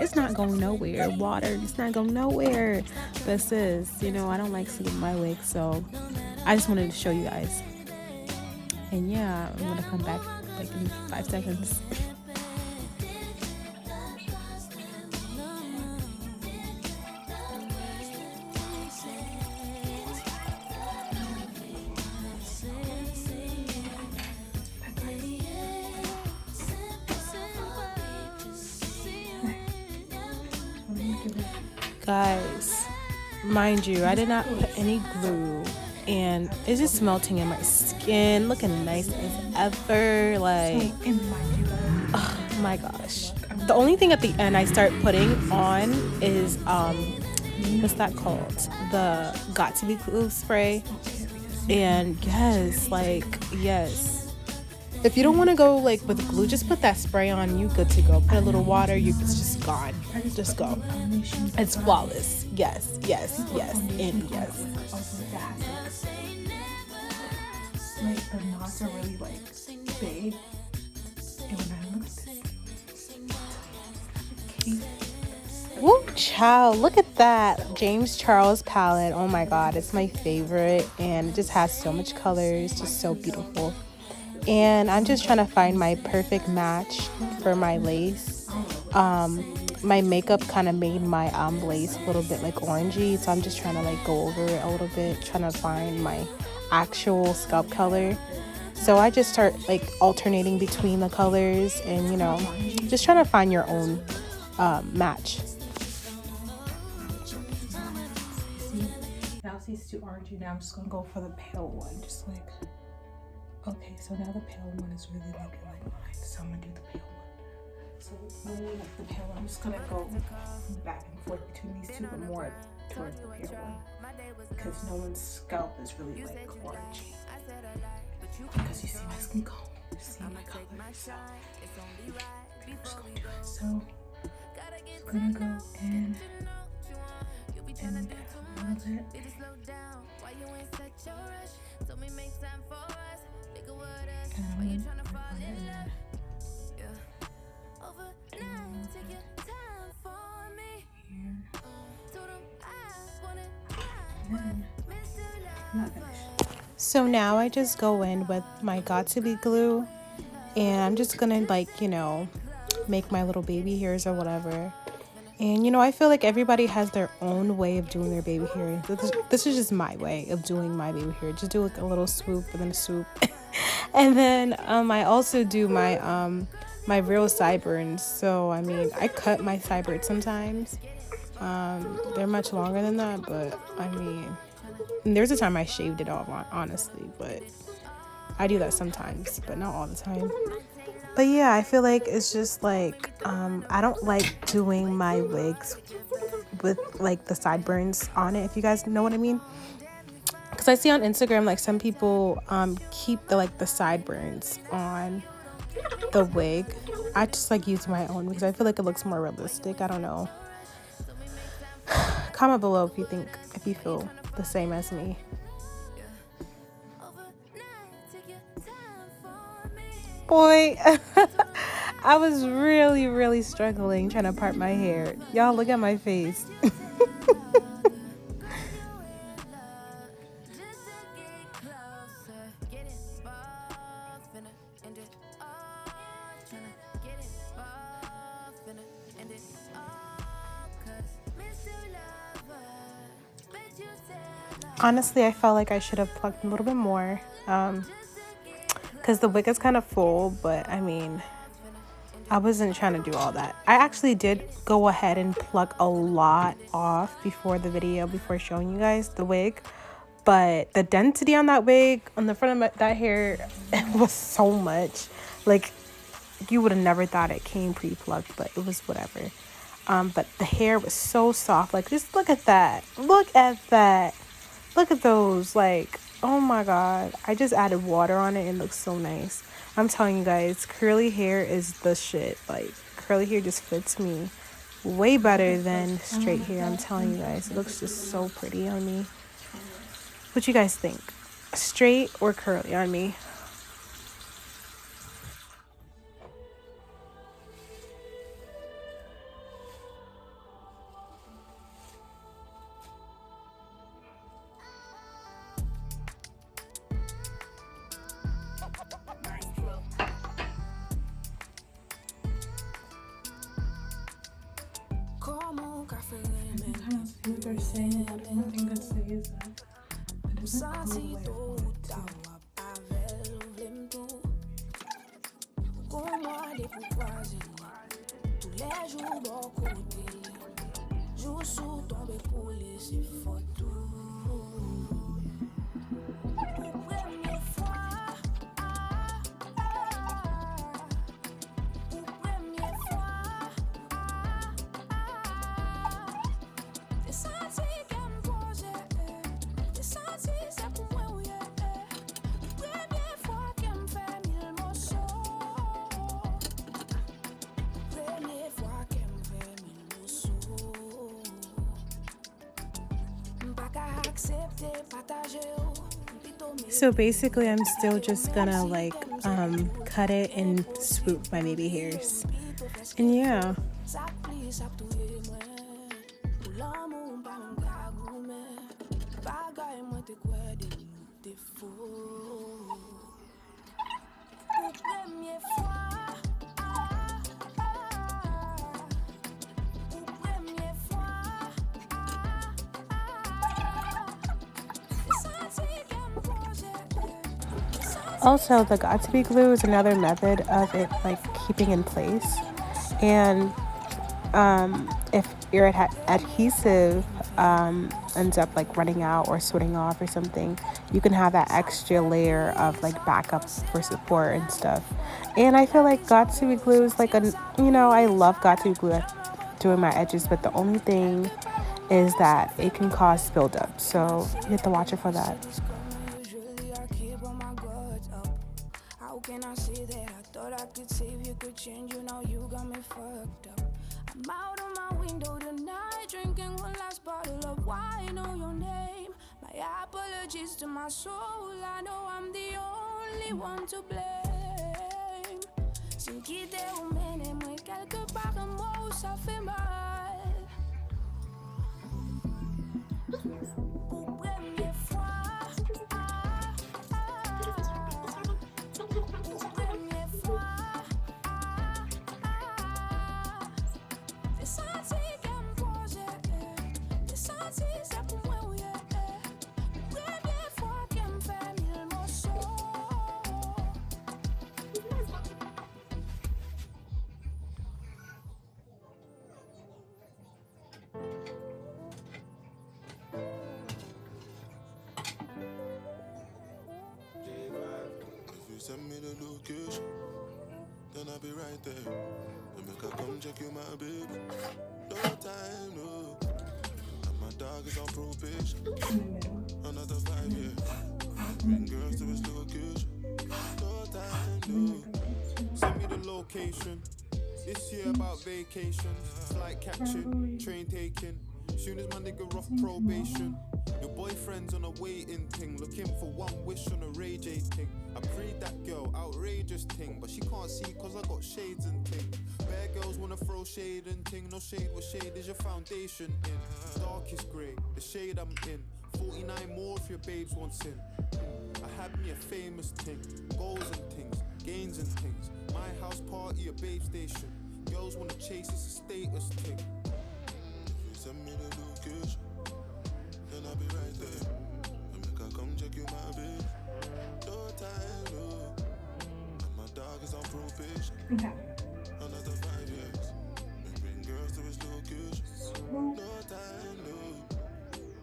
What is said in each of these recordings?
It's not going nowhere. Water, it's not going nowhere. But sis, you know, I don't like sleeping my wig, so I just wanted to show you guys. And yeah, I'm gonna come back like in 5 seconds. Guys, mind you, I did not put any glue, and it's just melting in my skin, looking nice as ever. Like, oh my gosh. The only thing at the end I start putting on is what's that called? The Got to Be Glue spray. And yes, like, yes. If you don't want to go like with glue, just put that spray on. You good to go. Put a little water. It's just gone. Just go. It's flawless. Yes, yes, yes, and yes. Like the knots are really like big. And when I look at this, Woo, child, look at that James Charles palette. Oh my god, it's my favorite, and it just has so much colors, just so beautiful. And I'm just trying to find my perfect match for my lace. My makeup kind of made my lace a little bit like orangey, so I'm just trying to like go over it a little bit, trying to find my actual scalp color. So I just start like alternating between the colors, and you know, just trying to find your own match. now see it's too orangey. Now I'm just gonna go for the pale one. Just like, okay, so now the pale one is really looking like mine. So I'm gonna do the pale one. So when we like the pale one, I'm just gonna go back and forth between these two, but more towards the pale one, because no one's scalp is really like orangey. Because you see my skin color, you see my color. So I'm just gonna do it. So I'm gonna go in and a little bit. So now I just go in with my Got to Be glue, and I'm just gonna like, you know, make my little baby hairs or whatever. And you know, I feel like everybody has their own way of doing their baby hair. This is just my way of doing my baby hair. Just do like a little swoop and then a swoop. And then I also do my real sideburns. So I mean, I cut my sideburns sometimes. They're much longer than that, but I mean, there's a time I shaved it off, honestly, but I do that sometimes, but not all the time. But yeah, I feel like it's just like I don't like doing my wigs with like the sideburns on it, if you guys know what I mean. Because I see on Instagram like some people keep the sideburns on the wig. I just like use my own because I feel like it looks more realistic. I don't know. Comment below if you feel the same as me. Boy, I was really struggling trying to part my hair. Y'all look at my face. Honestly, I felt like I should have plucked a little bit more because the wig is kind of full, but I mean, I wasn't trying to do all that. I actually did go ahead and pluck a lot off before the video, before showing you guys the wig, but the density on that wig, on the front of that hair, was so much. Like, you would have never thought it came pre-plucked, but it was whatever. But the hair was so soft. Like, just look at that. Look at that. Look at those. Like, oh my god. I just added water on it and it looks so nice. I'm telling you guys, curly hair is the shit. Like, curly hair just fits me way better than straight hair. I'm telling you guys, it looks just so pretty on me. What you guys think? Straight or curly on me? what they're saying about it. The only thing I say is that it doesn't go the way I want it to. So basically I'm still just gonna like cut it and swoop my baby hairs. And yeah. Also, the Got2b glue is another method of it like keeping in place. And if your adhesive ends up like running out or sweating off or something, you can have that extra layer of like backup for support and stuff. And I feel like Got2b glue is like I love Got2b glue doing my edges, but the only thing is that it can cause buildup. So you have to watch it for that. Can I say that I thought I could save you, could change you, now you got me fucked up. I'm out of my window tonight, drinking one last bottle of wine, know your name. My apologies to my soul, I know I'm the only one to blame. Sin quitter ou mène-moi quelque part, un mot ça fait mal. Send me the location, then I'll be right there. Then make I come check you, my baby. No time, no. And my dog is on probation. Another 5 years. Bring girls to his location. No time, no. Send me the location. This year about vacation. Flight catching, train taking. Soon as my nigga off probation. Your boyfriend's on a waiting thing, looking for one wish on a Ray J thing. I prayed that girl, outrageous thing, but she can't see cause I got shades and thing. Bad girls wanna throw shade and thing, no shade, what shade is your foundation in? Darkest grey, the shade I'm in. 49 more if your babes want sin. I had me a famous thing, goals and things, gains and things. My house party, a babe station. Girls wanna chase, it's a status thing. If you send me the location, then I'll be right there. And make I come check you, my baby. No time, no. And my dog is on probation. Okay. Another 5 years. And bring girls to his location. No time, no.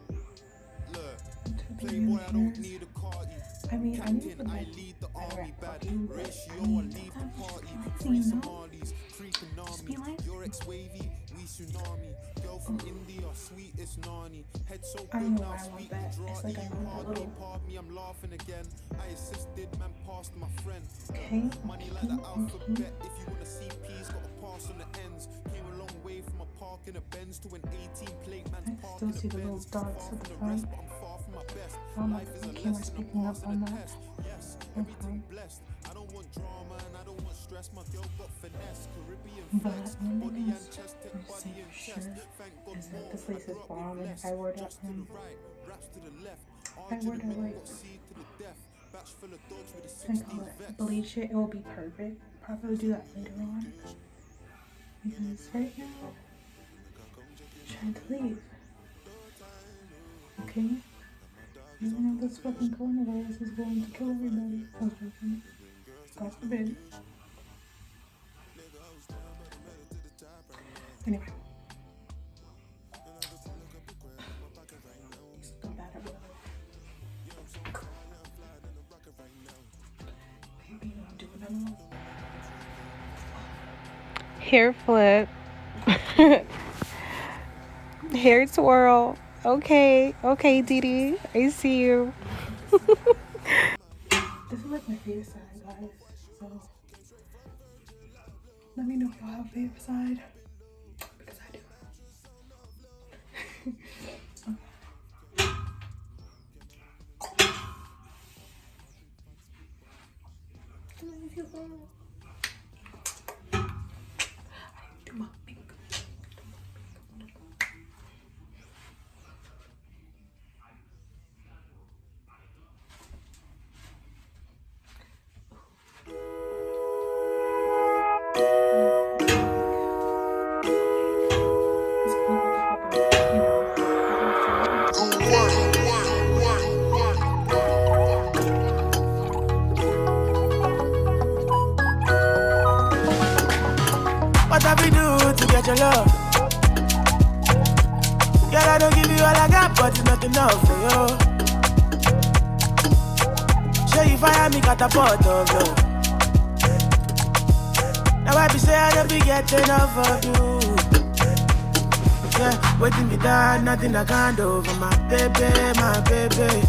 Look, playboy, I don't need a cardi. I mean, I need to Captain, I like lead the army bad. fucking Ratio, I I mean, leave the sometimes party. just Free feel like, Somalis, freaking just be army. like- Your ex-wavy, we tsunami. Girl from India, sweet as Nani. Head so I good don't know now, why I want sweet that. and draw. It's like I want that Hardly little- pardon me, I'm laughing again. I assisted, man, passed my friend. Okay, Money like the alphabet. If you wanna see P's, gotta pass on the ends. Came a long way from a park in a Benz to an 18 plate man's I park still in a see the little Benz. dots Far at the from the front. rest, but I'm far from my best. My Life is a camera's lesson, I'm picking up passing on the that. test. Yes, Okay. everything blessed. I don't want drama and I don't want stress. My girl got finesse, Caribbean But flex, one body thing and chest, tech, I'm body saying and for chest. sure Thank God is that more. this place I is grew up bomb, with and less. if I were to Just to the right, raps to the left. I Argue were the to, middle, like, got seed to the death. Batch full of dogs with a I 16 call it vets. bleach it, it will be perfect. Probably do that later on. Because right now, I'm trying to leave. okay? You know this fucking coronavirus is going to kill everybody. I was joking. God forbid. Anyway. Hair flip. Hair twirl. Okay, okay, Didi. I see you. This is like my favorite side, guys. So let me know if y'all have a favorite side. Because I do. Do my makeup. What have we do to get your love? Girl, I don't give you all I got, but it's not enough for you. Show you fire me, got a pot of love. Now I be say I don't be getting enough of you. Yeah, waiting me down, nothing I can't do for my baby, my baby.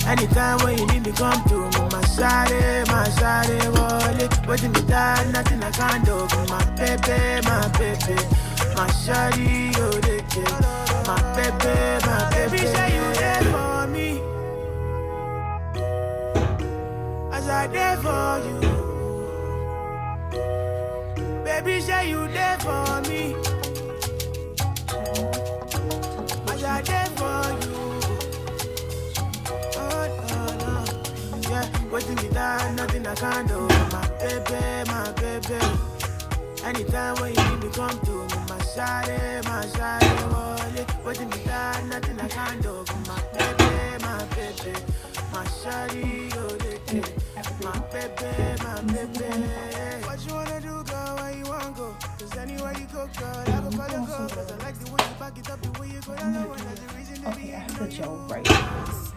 Anytime when you need me, come to me, my shawty, wallet. Waiting me down, nothing I can't do for my baby, my shawty, oh, they care. My baby, say you there for me, as I there for you. Baby, say you there for me, as I there for you. Waiting me down, nothing I can't do. My baby. Anytime when you need me, come to me. My shawty, wallet. Waiting me down, nothing I can't do. My baby. My shawty, my baby. What you wanna do, girl? Where you wanna go? Cause anywhere you go, girl, I go follow, go. Cause I like the way you back it up, the way you go down. That's the reason that Okay, I have the gel right now.